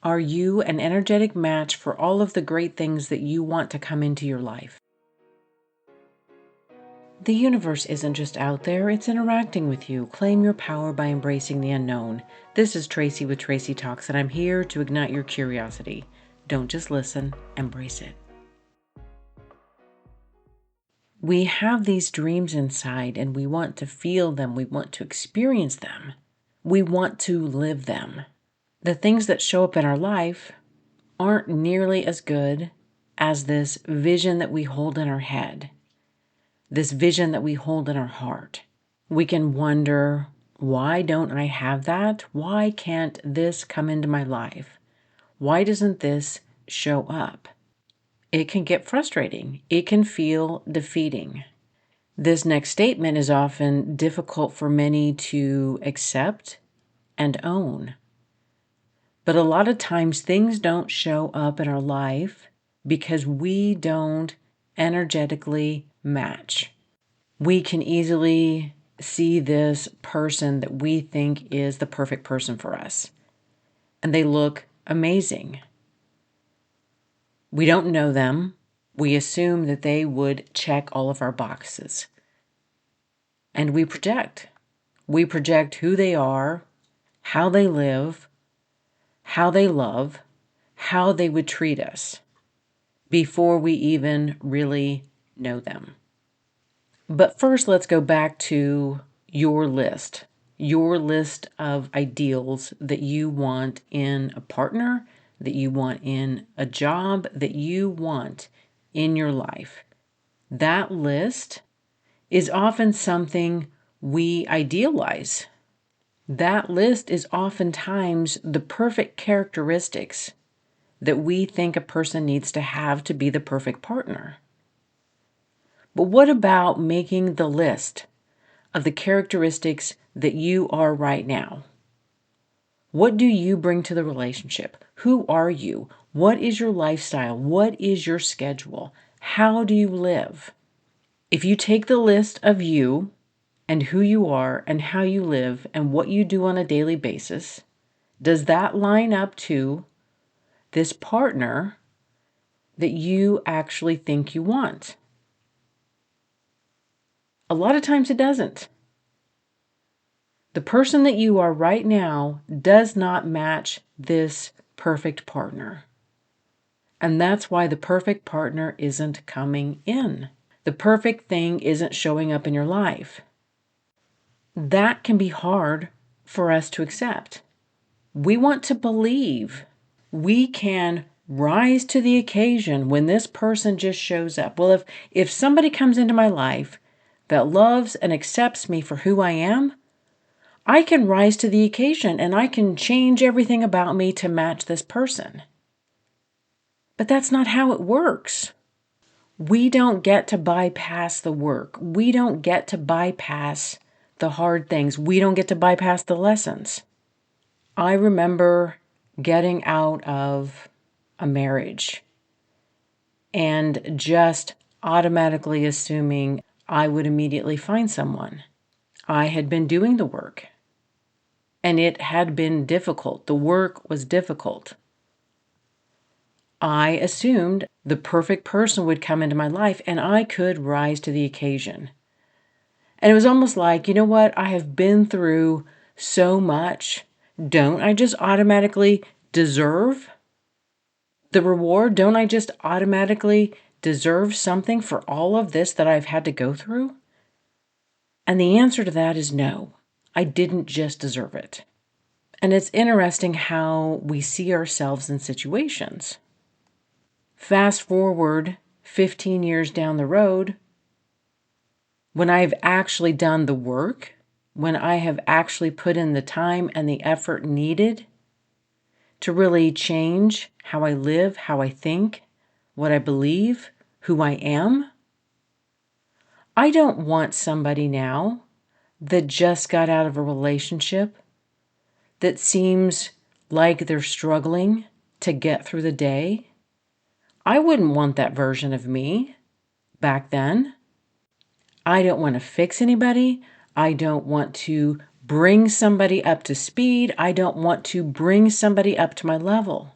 Are you an energetic match for all of the great things that you want to come into your life? The universe isn't just out there, it's interacting with you. Claim your power by embracing the unknown. This is Tracy with Tracy Talks, and I'm here to ignite your curiosity. Don't just listen, embrace it. We have these dreams inside, and we want to feel them. We want to experience them. We want to live them. The things that show up in our life aren't nearly as good as this vision that we hold in our head, this vision that we hold in our heart. We can wonder, why don't I have that? Why can't this come into my life? Why doesn't this show up? It can get frustrating. It can feel defeating. This next statement is often difficult for many to accept and own. But a lot of times things don't show up in our life because we don't energetically match. We can easily see this person that we think is the perfect person for us, and they look amazing. We don't know them. We assume that they would check all of our boxes. And we project. We project who they are, how they live, how they love, how they would treat us before we even really know them. But first, let's go back to your list of ideals that you want in a partner, that you want in a job, that you want in your life. That list is often something we idealize. That list is oftentimes the perfect characteristics that we think a person needs to have to be the perfect partner. But what about making the list of the characteristics that you are right now? What do you bring to the relationship? Who are you? What is your lifestyle? What is your schedule? How do you live? If you take the list of you and who you are and how you live and what you do on a daily basis, does that line up to this partner that you actually think you want? A lot of times it doesn't. The person that you are right now does not match this perfect partner. And that's why the perfect partner isn't coming in. The perfect thing isn't showing up in your life. That can be hard for us to accept. We want to believe we can rise to the occasion when this person just shows up. Well, if somebody comes into my life that loves and accepts me for who I am, I can rise to the occasion and I can change everything about me to match this person. But that's not how it works. We don't get to bypass the work. We don't get to bypass the hard things. We don't get to bypass the lessons. I remember getting out of a marriage and just automatically assuming I would immediately find someone. I had been doing the work, and it had been difficult. The work was difficult. I assumed the perfect person would come into my life and I could rise to the occasion. And it was almost like, you know what? I have been through so much. Don't I just automatically deserve the reward? Don't I just automatically deserve something for all of this that I've had to go through? And the answer to that is no. I didn't just deserve it. And it's interesting how we see ourselves in situations. Fast forward 15 years down the road, when I've actually done the work, when I have actually put in the time and the effort needed to really change how I live, how I think, what I believe, who I am, I don't want somebody now that just got out of a relationship that seems like they're struggling to get through the day. I wouldn't want that version of me back then. I don't want to fix anybody. I don't want to bring somebody up to speed. I don't want to bring somebody up to my level.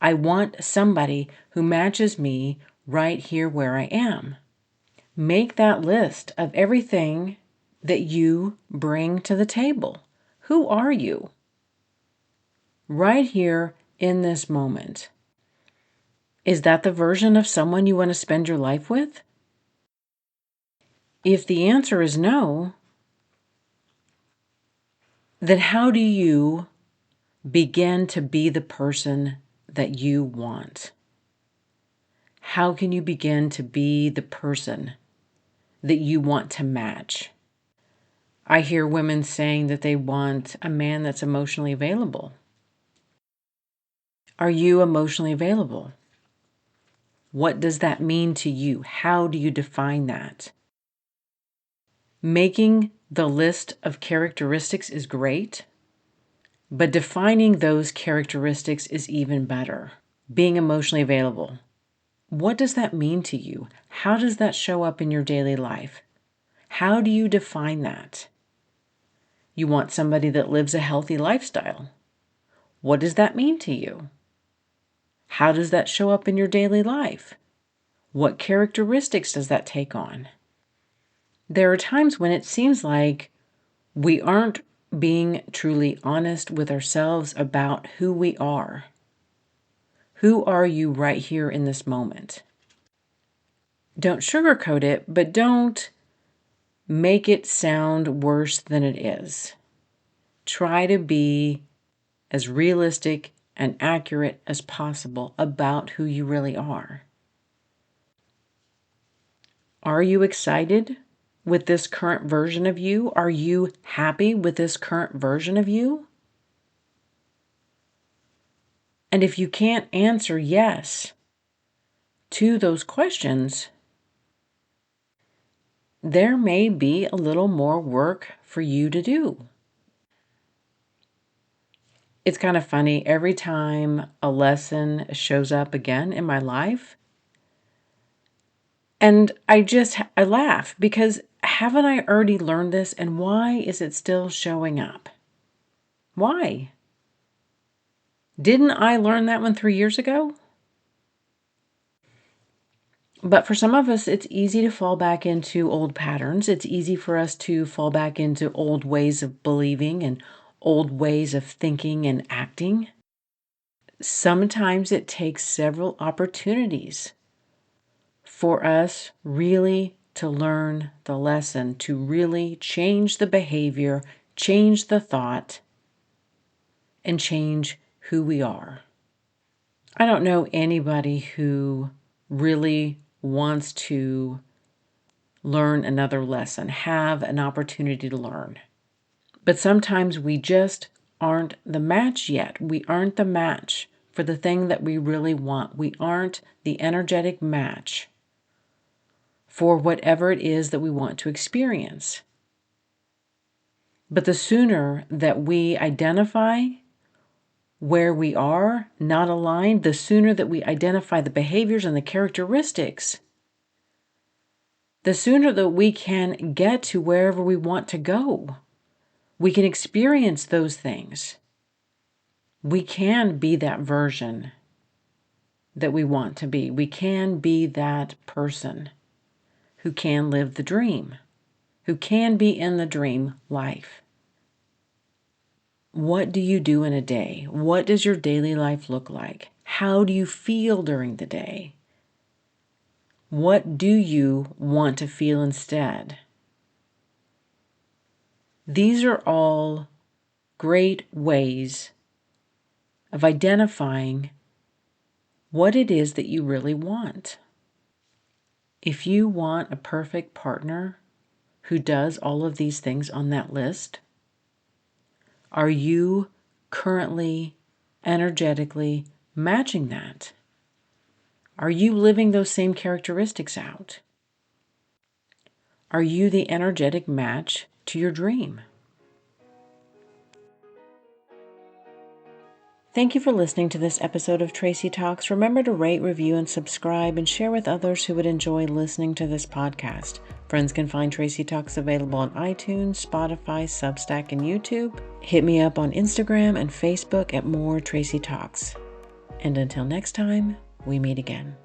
I want somebody who matches me right here where I am. Make that list of everything that you bring to the table. Who are you? Right here in this moment. Is that the version of someone you want to spend your life with? If the answer is no, then how do you begin to be the person that you want? How can you begin to be the person that you want to match? I hear women saying that they want a man that's emotionally available. Are you emotionally available? What does that mean to you? How do you define that? Making the list of characteristics is great, but defining those characteristics is even better. Being emotionally available. What does that mean to you? How does that show up in your daily life? How do you define that? You want somebody that lives a healthy lifestyle. What does that mean to you? How does that show up in your daily life? What characteristics does that take on? There are times when it seems like we aren't being truly honest with ourselves about who we are. Who are you right here in this moment? Don't sugarcoat it, but don't make it sound worse than it is. Try to be as realistic and accurate as possible about who you really are. Are you excited with this current version of you? Are you happy with this current version of you? And if you can't answer yes to those questions, there may be a little more work for you to do. It's kind of funny. Every time a lesson shows up again in my life, and I laugh because haven't I already learned this, and why is it still showing up? Why? Didn't I learn that one 3 years ago? But for some of us, it's easy to fall back into old patterns. It's easy for us to fall back into old ways of believing and old ways of thinking and acting. Sometimes it takes several opportunities for us really to learn the lesson, to really change the behavior, change the thought, and change who we are. I don't know anybody who really wants to learn another lesson, have an opportunity to learn. But sometimes we just aren't the match yet. We aren't the match for the thing that we really want. We aren't the energetic match for whatever it is that we want to experience. But the sooner that we identify where we are not aligned, the sooner that we identify the behaviors and the characteristics, the sooner that we can get to wherever we want to go. We can experience those things. We can be that version that we want to be. We can be that person who can live the dream, who can be in the dream life. What do you do in a day? What does your daily life look like? How do you feel during the day? What do you want to feel instead? These are all great ways of identifying what it is that you really want. If you want a perfect partner who does all of these things on that list, are you currently energetically matching that? Are you living those same characteristics out? Are you the energetic match to your dream? Thank you for listening to this episode of Tracy Talks. Remember to rate, review, and subscribe, and share with others who would enjoy listening to this podcast. Friends can find Tracy Talks available on iTunes, Spotify, Substack, and YouTube. Hit me up on Instagram and Facebook at More Tracy Talks. And until next time, we meet again.